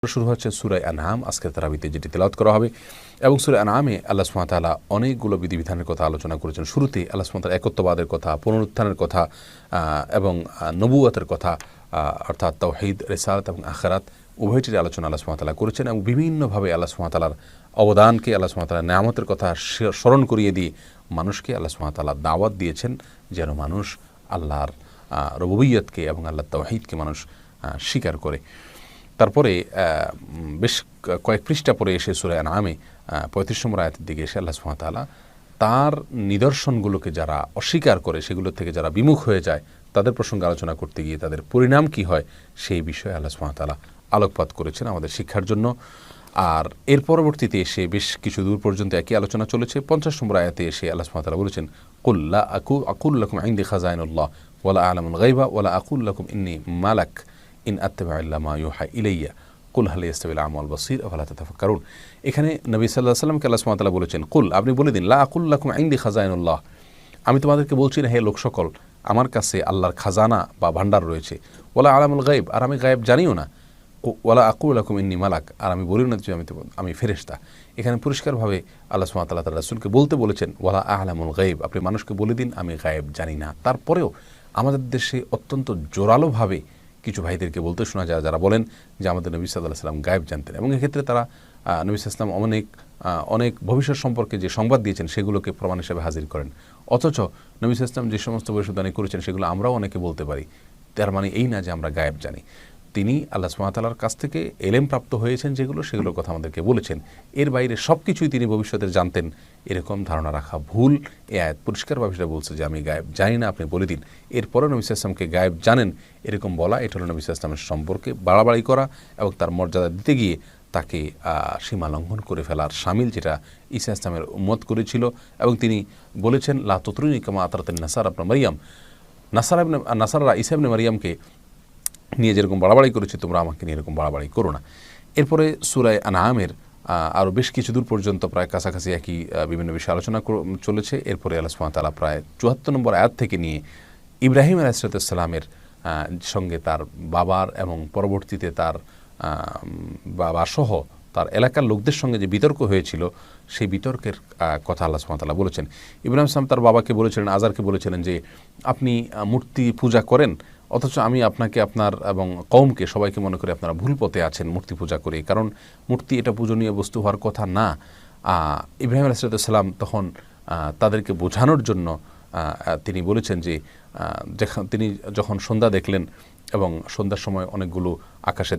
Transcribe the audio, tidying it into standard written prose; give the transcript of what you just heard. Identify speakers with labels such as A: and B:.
A: শুরু হচ্ছে সূরা আনআম আজকের তারাবিতে যেটি তেলাওয়াত করা হবে এবং সূরা আনআমে আল্লাহ সুবহানাহু ওয়া তাআলা অনেকগুলো বিধিবিধানের কথা আলোচনা করেছেন। শুরুতে আল্লাহ সুবহানাহু ওয়া তাআলা একত্ববাদের কথা, পুনরুত্থানের কথা এবং নবুয়তের কথা অর্থাৎ তাওহীদ, রিসালাত এবং আখিরাত উভয়টির আলোচনা আল্লাহ সুবহানাহু ওয়া তাআলা করেছেন এবং বিভিন্নভাবে আল্লাহ সুবহানাহু ওয়া তাআলার অবদানকে, আল্লাহ সুবহানাহু ওয়া তাআলার নেয়ামতের কথা স্মরণ করিয়ে দিয়ে মানুষকে আল্লাহ সুবহানাহু ওয়া তাআলা দাওয়াত দিয়েছেন যেন মানুষ আল্লাহর রুবুবিয়্যতকে এবং আল্লাহর তাওহীদকে মানুষ স্বীকার করে। তারপরে বেশ কয়েক পৃষ্ঠা পরে এসে সূরা আনআমে ৩৫ নম্বর আয়াতের দিকে এসে আল্লাহ সুবহানাহু ওয়া তাআলা তার নিদর্শনগুলোকে যারা অস্বীকার করে, সেগুলো থেকে যারা বিমুখ হয়ে যায়, তাদের প্রসঙ্গে আলোচনা করতে গিয়ে তাদের পরিণাম কি হয় সেই বিষয়ে আল্লাহ সুবহানাহু ওয়া তাআলা আলোকপাত করেছেন আমাদের শিক্ষার জন্য। আর এর পরবর্তীতে এসে বেশ কিছু দূর পর্যন্ত একই আলোচনা চলেছে। ৫০ নম্বর আয়াতে এসে আল্লাহ সুবহানাহু ওয়া তাআলা বলেছেন, কুল লা আকুলু লাকুম ইনদি খাযাইনুল্লাহ ওয়ালা আ'লামুল গায়বা ওয়ালা আকুলু লাকুম ইন্নী মালাক ইন আত্তাবি'ু ইল্লা মা ইউহা ইলাইয়া কুল হাল ইয়াস্তাবিল আ'মা ওয়াল বাসীর আফালা তাতাফাক্কারুন। এখানে নবী সাল্লাল্লাহু আলাইহি ওয়াসাল্লামকে আল্লাহ সুবহানাহু ওয়া তাআলা বলেছেন, কুল, আপনি বলে দিন, লা আকুলু লাকুম ইনদি খাযাইনুল্লাহ, আমি তোমাদেরকে বলছি না হে লোক সকল, আমার কাছে আল্লাহর খাজানা বা ভান্ডার রয়েছে, ওয়ালা আ'লামুল গায়ব, আর আমি গায়েব জানিও না, ওয়ালা আকুলু লাকুম ইন্নী মালাক, আর আমি বলিও না যে আমি ফেরেশতা। এখানে পরিষ্কারভাবে আল্লাহ সুবহানাহু ওয়া তাআলা তার রাসূলকে বলতে বলেছেন ওয়ালা আ'লামুল গায়ব, আপনি মানুষকে বলে দিন আমি গায়েব জানি না। তারপরেও আমাদের দেশে অত্যন্ত জোরালোভাবে কিছু ভাইদেরকে বলতে শোনা যায় যারা বলেন যে আমাদের নবী সাল্লাল্লাহু আলাইহি ওয়াসাল্লাম গায়েব জানতেন, এবং এক্ষেত্রে তারা নবী সাল্লাল্লাহু আলাইহি ওয়াসাল্লাম অনেক ভবিষ্যৎ সম্পর্কে যে সংবাদ দিয়েছেন সেগুলোকে প্রমাণ হিসেবে হাজির করেন। অথচ নবী সাল্লাল্লাহু আলাইহি ওয়াসাল্লাম যে সমস্ত ভবিষ্যদ্বাণী করেছেন সেগুলো আমরাও অনেকে বলতে পারি। তার মানে এই না যে আমরা গায়েব জানি। তিনি আল্লাহ সুবহানাহু ওয়া তাআলার কাছ থেকে এলেম প্রাপ্ত হয়েছেন সেগুলোর কথা আমাদেরকে বলেছেন। এর বাইরে সব কিছুই তিনি ভবিষ্যতের জানতেন, এরকম ধারণা রাখা ভুল। এই আয়াত পরিষ্কারভাবে সেটা বলছে যে আমি গায়েব জানি না, আপনি বলে দিন। এরপরে নবী সাল্লাল্লাহু আলাইহি ওয়াসাল্লামকে গায়েব জানেন এরকম বলা, এটা হলো নবী সাল্লাল্লাহু আলাইহি ওয়াসাল্লামের সম্পর্কে বাড়াবাড়ি করা এবং তার মর্যাদা দিতে গিয়ে তাকে সীমা লঙ্ঘন করে ফেলার শামিল, যেটা ঈসা ইসলামের উম্মত করেছিল। এবং তিনি বলেছেন লা তুতরুনি কামা আতরাতিন নাসারা ইবনে মারইয়াম, নাসারা ঈসা ইবনে মারইয়ামকে নিয়ে যেরকম বাড়াবাড়ি করেছে তোমরা আমাকে নিয়ে এরকম বাড়াবাড়ি করো না। এরপরে সূরা আনআমের আরও বেশ কিছু দূর পর্যন্ত প্রায় কাছাকাছি একই বিভিন্ন বিষয়ে আলোচনা চলেছে। এরপরে আল্লাহ সুবহানাহু ওয়া তাআলা প্রায় ৭৪ নম্বর আয়াত থেকে নিয়ে ইব্রাহিম আলাইহিস সালামের সঙ্গে তার বাবার এবং পরবর্তীতে তার বাবাসহ তার এলাকার লোকদের সঙ্গে যে বিতর্ক হয়েছিল সেই বিতর্কের কথা আল্লাহ সুবহানাহু ওয়া তাআলা বলেছেন। ইব্রাহিম সালাম তার বাবাকে বলেছিলেন, আজারকে বলেছিলেন যে আপনি মূর্তি পূজা করেন, অথচ আমি আপনাকে আপনার এবং কওমকে সবাইকে মনে করি আপনারা ভুল পথে আছেন মূর্তি পূজা করে, কারণ মূর্তি এটা পূজনীয় বস্তু হওয়ার কথা না। ইব্রাহিম আলাইহিস সালাম তখন তাদেরকে বোঝানোর জন্য তিনি বলেছেন যে তিনি যখন সন্ধ্যা দেখলেন এবং সন্ধ্যার সময় অনেকগুলো আকাশে